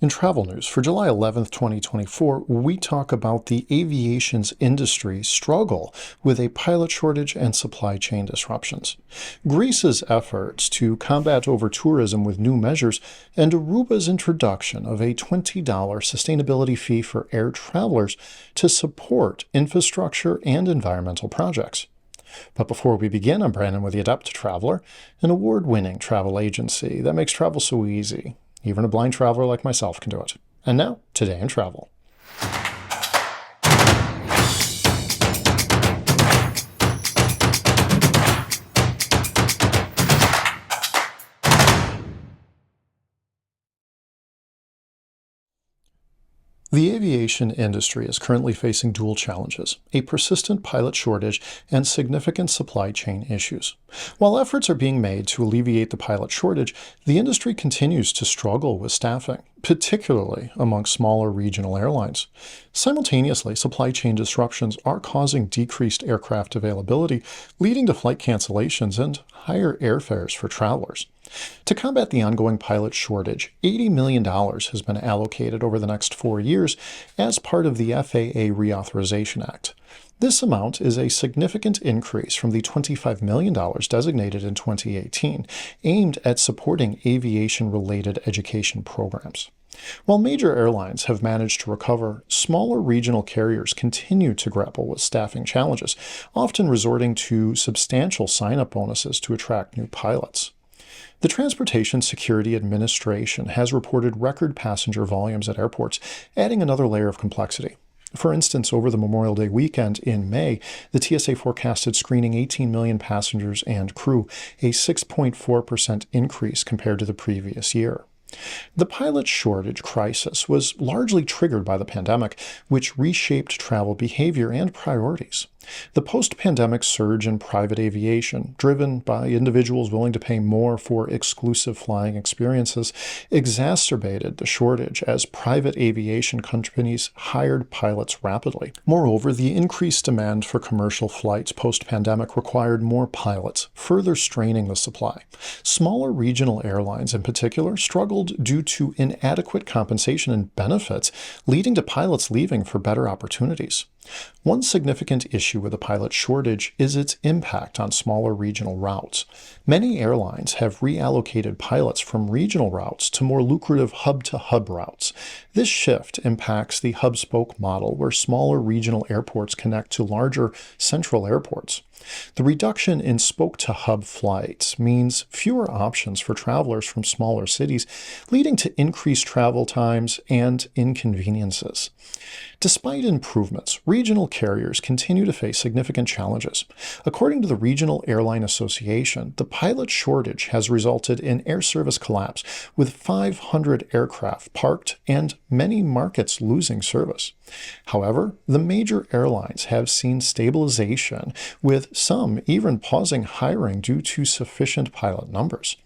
In travel news for July 11th, 2024, we talk about the aviation's industry struggle with a pilot shortage and supply chain disruptions, Greece's efforts to combat overtourism with new measures, and Aruba's introduction of a $20 sustainability fee for air travelers to support infrastructure and environmental projects. But before we begin, I'm Brandon with the Adept Traveler, an award-winning travel agency that makes travel so easy. Even a blind traveler like myself can do it. And now, today in travel. The aviation industry is currently facing dual challenges, a persistent pilot shortage and significant supply chain issues. While efforts are being made to alleviate the pilot shortage, the industry continues to struggle with staffing, particularly among smaller regional airlines. Simultaneously, supply chain disruptions are causing decreased aircraft availability, leading to flight cancellations and higher airfares for travelers. To combat the ongoing pilot shortage, $80 million has been allocated over the next 4 years as part of the FAA Reauthorization Act. This amount is a significant increase from the $25 million designated in 2018, aimed at supporting aviation-related education programs. While major airlines have managed to recover, smaller regional carriers continue to grapple with staffing challenges, often resorting to substantial sign-up bonuses to attract new pilots. The Transportation Security Administration has reported record passenger volumes at airports, adding another layer of complexity. For instance, over the Memorial Day weekend in May, the TSA forecasted screening 18 million passengers and crew, a 6.4% increase compared to the previous year. The pilot shortage crisis was largely triggered by the pandemic, which reshaped travel behavior and priorities. The post-pandemic surge in private aviation, driven by individuals willing to pay more for exclusive flying experiences, exacerbated the shortage as private aviation companies hired pilots rapidly. Moreover, the increased demand for commercial flights post-pandemic required more pilots, further straining the supply. Smaller regional airlines in particular struggled due to inadequate compensation and benefits, leading to pilots leaving for better opportunities. One significant issue with the pilot shortage is its impact on smaller regional routes. Many airlines have reallocated pilots from regional routes to more lucrative hub-to-hub routes. This shift impacts the hub-spoke model, where smaller regional airports connect to larger central airports. The reduction in spoke-to-hub flights means fewer options for travelers from smaller cities, leading to increased travel times and inconveniences. Despite improvements, regional carriers continue to face significant challenges. According to the Regional Airline Association, the pilot shortage has resulted in air service collapse, with 500 aircraft parked and many markets losing service. However, the major airlines have seen stabilization, with some even pausing hiring due to sufficient pilot numbers.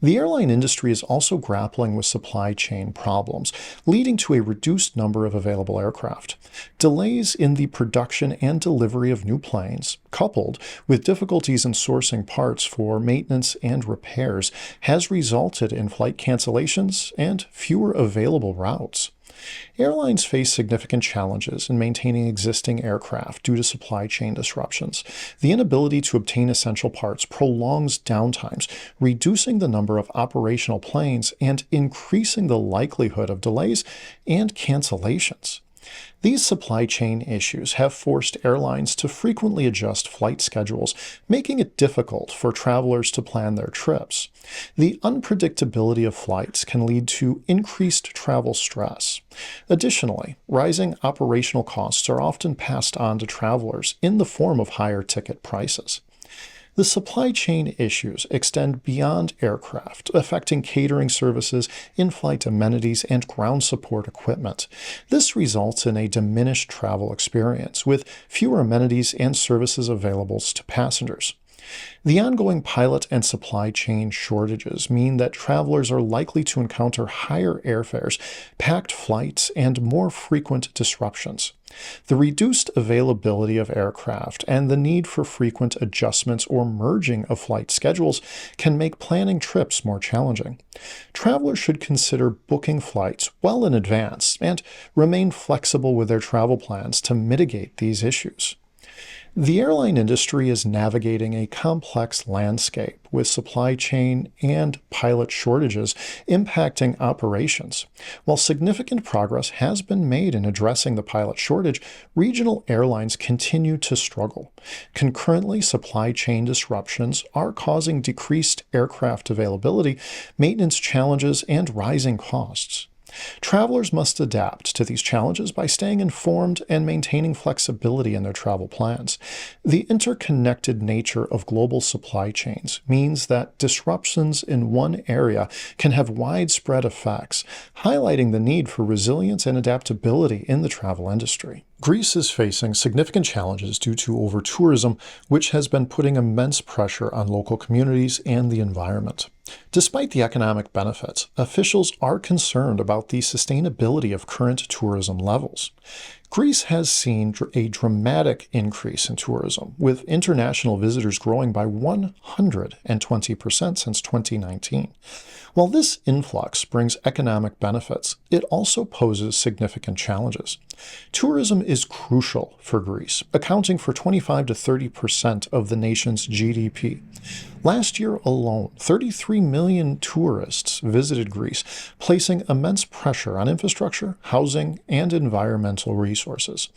The airline industry is also grappling with supply chain problems, leading to a reduced number of available aircraft. Delays in the production and delivery of new planes, coupled with difficulties in sourcing parts for maintenance and repairs, has resulted in flight cancellations and fewer available routes. Airlines face significant challenges in maintaining existing aircraft due to supply chain disruptions. The inability to obtain essential parts prolongs downtimes, reducing the number of operational planes and increasing the likelihood of delays and cancellations. These supply chain issues have forced airlines to frequently adjust flight schedules, making it difficult for travelers to plan their trips. The unpredictability of flights can lead to increased travel stress. Additionally, rising operational costs are often passed on to travelers in the form of higher ticket prices. The supply chain issues extend beyond aircraft, affecting catering services, in-flight amenities, and ground support equipment. This results in a diminished travel experience, with fewer amenities and services available to passengers. The ongoing pilot and supply chain shortages mean that travelers are likely to encounter higher airfares, packed flights, and more frequent disruptions. The reduced availability of aircraft and the need for frequent adjustments or merging of flight schedules can make planning trips more challenging. Travelers should consider booking flights well in advance and remain flexible with their travel plans to mitigate these issues. The airline industry is navigating a complex landscape with supply chain and pilot shortages impacting operations. While significant progress has been made in addressing the pilot shortage, regional airlines continue to struggle. Concurrently, supply chain disruptions are causing decreased aircraft availability, maintenance challenges, and rising costs. Travelers must adapt to these challenges by staying informed and maintaining flexibility in their travel plans. The interconnected nature of global supply chains means that disruptions in one area can have widespread effects, highlighting the need for resilience and adaptability in the travel industry. Greece is facing significant challenges due to overtourism, which has been putting immense pressure on local communities and the environment. Despite the economic benefits, officials are concerned about the sustainability of current tourism levels. Greece has seen a dramatic increase in tourism, with international visitors growing by 120% since 2019. While this influx brings economic benefits, it also poses significant challenges. Tourism is crucial for Greece, accounting for 25 to 30% of the nation's GDP. Last year alone, 33 million tourists visited Greece, placing immense pressure on infrastructure, housing, and environmental resources.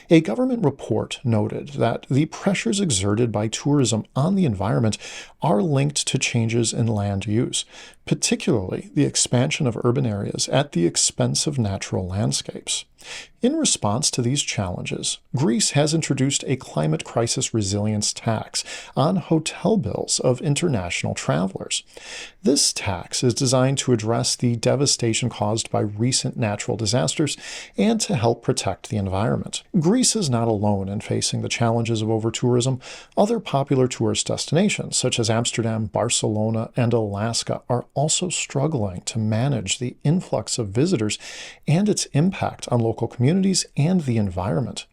A government report noted that the pressures exerted by tourism on the environment are linked to changes in land use, particularly the expansion of urban areas at the expense of natural landscapes. In response to these challenges, Greece has introduced a climate crisis resilience tax on hotel bills of international travelers. This tax is designed to address the devastation caused by recent natural disasters and to help protect the environment. Greece is not alone in facing the challenges of overtourism. Other popular tourist destinations, such as Amsterdam, Barcelona, and Alaska, are also struggling to manage the influx of visitors and its impact on local communities and the environment.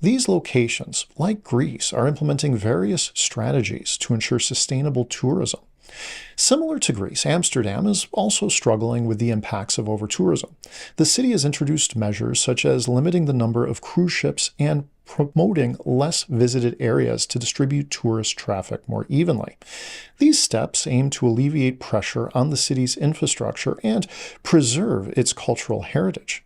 These locations, like Greece, are implementing various strategies to ensure sustainable tourism. Similar to Greece, Amsterdam is also struggling with the impacts of overtourism. The city has introduced measures such as limiting the number of cruise ships and promoting less visited areas to distribute tourist traffic more evenly. These steps aim to alleviate pressure on the city's infrastructure and preserve its cultural heritage.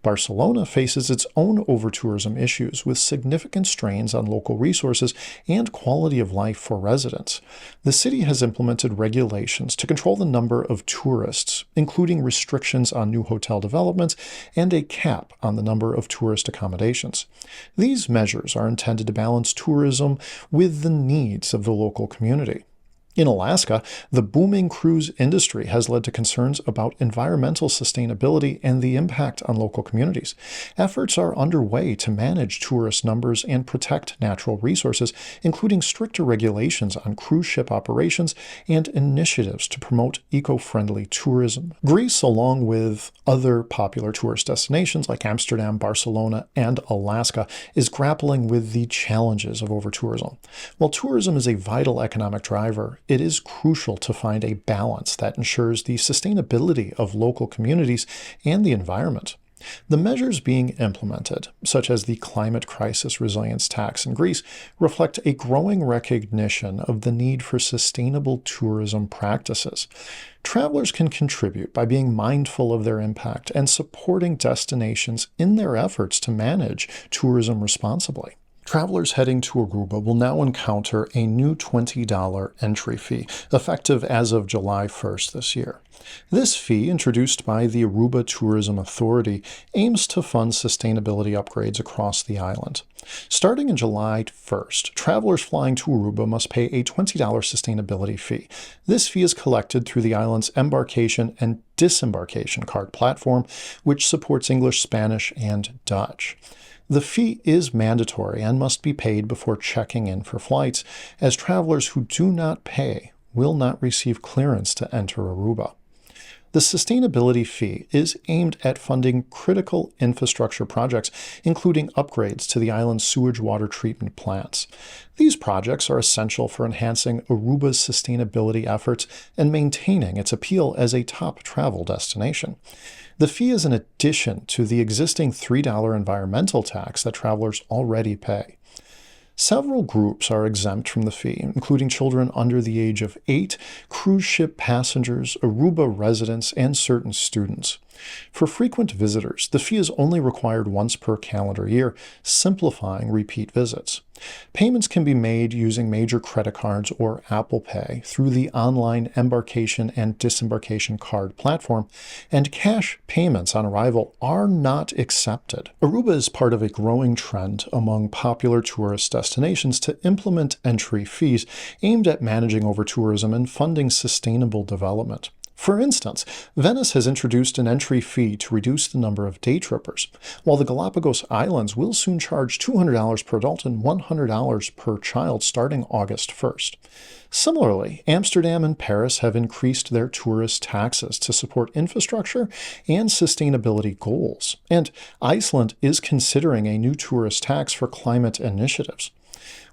Barcelona faces its own overtourism issues with significant strains on local resources and quality of life for residents. The city has implemented regulations to control the number of tourists, including restrictions on new hotel developments and a cap on the number of tourist accommodations. These measures are intended to balance tourism with the needs of the local community. In Alaska, the booming cruise industry has led to concerns about environmental sustainability and the impact on local communities. Efforts are underway to manage tourist numbers and protect natural resources, including stricter regulations on cruise ship operations and initiatives to promote eco-friendly tourism. Greece, along with other popular tourist destinations like Amsterdam, Barcelona, and Alaska, is grappling with the challenges of overtourism. While tourism is a vital economic driver, it is crucial to find a balance that ensures the sustainability of local communities and the environment. The measures being implemented, such as the climate crisis resilience tax in Greece, reflect a growing recognition of the need for sustainable tourism practices. Travelers can contribute by being mindful of their impact and supporting destinations in their efforts to manage tourism responsibly. Travelers heading to Aruba will now encounter a new $20 entry fee, effective as of July 1st this year. This fee, introduced by the Aruba Tourism Authority, aims to fund sustainability upgrades across the island. Starting in July 1st, travelers flying to Aruba must pay a $20 sustainability fee. This fee is collected through the island's embarkation and disembarkation card platform, which supports English, Spanish, and Dutch. The fee is mandatory and must be paid before checking in for flights, as travelers who do not pay will not receive clearance to enter Aruba. The sustainability fee is aimed at funding critical infrastructure projects, including upgrades to the island's sewage water treatment plants. These projects are essential for enhancing Aruba's sustainability efforts and maintaining its appeal as a top travel destination. The fee is an addition to the existing $3 environmental tax that travelers already pay. Several groups are exempt from the fee, including children under the age of 8, cruise ship passengers, Aruba residents, and certain students. For frequent visitors, the fee is only required once per calendar year, simplifying repeat visits. Payments can be made using major credit cards or Apple Pay through the online embarkation and disembarkation card platform, and cash payments on arrival are not accepted. Aruba is part of a growing trend among popular tourist destinations to implement entry fees aimed at managing overtourism and funding sustainable development. For instance, Venice has introduced an entry fee to reduce the number of day trippers, while the Galapagos Islands will soon charge $200 per adult and $100 per child starting August 1st. Similarly, Amsterdam and Paris have increased their tourist taxes to support infrastructure and sustainability goals, and Iceland is considering a new tourist tax for climate initiatives.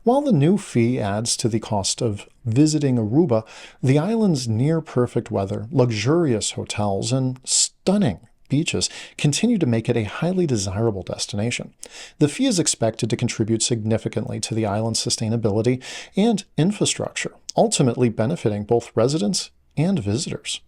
While the new fee adds to the cost of visiting Aruba, the island's near-perfect weather, luxurious hotels, and stunning beaches continue to make it a highly desirable destination. The fee is expected to contribute significantly to the island's sustainability and infrastructure, ultimately benefiting both residents and visitors.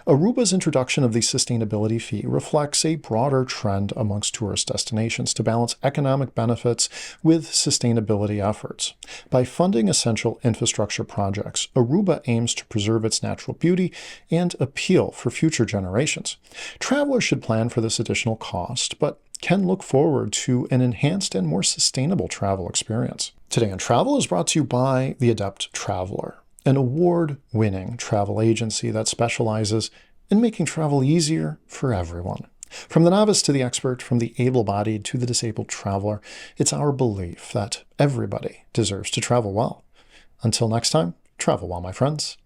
Aruba's introduction of the sustainability fee reflects a broader trend amongst tourist destinations to balance economic benefits with sustainability efforts. By funding essential infrastructure projects, Aruba aims to preserve its natural beauty and appeal for future generations. Travelers should plan for this additional cost, but can look forward to an enhanced and more sustainable travel experience. Today on Travel is brought to you by The Adept Traveler, an award-winning travel agency that specializes in making travel easier for everyone. From the novice to the expert, from the able-bodied to the disabled traveler, it's our belief that everybody deserves to travel well. Until next time, travel well, my friends.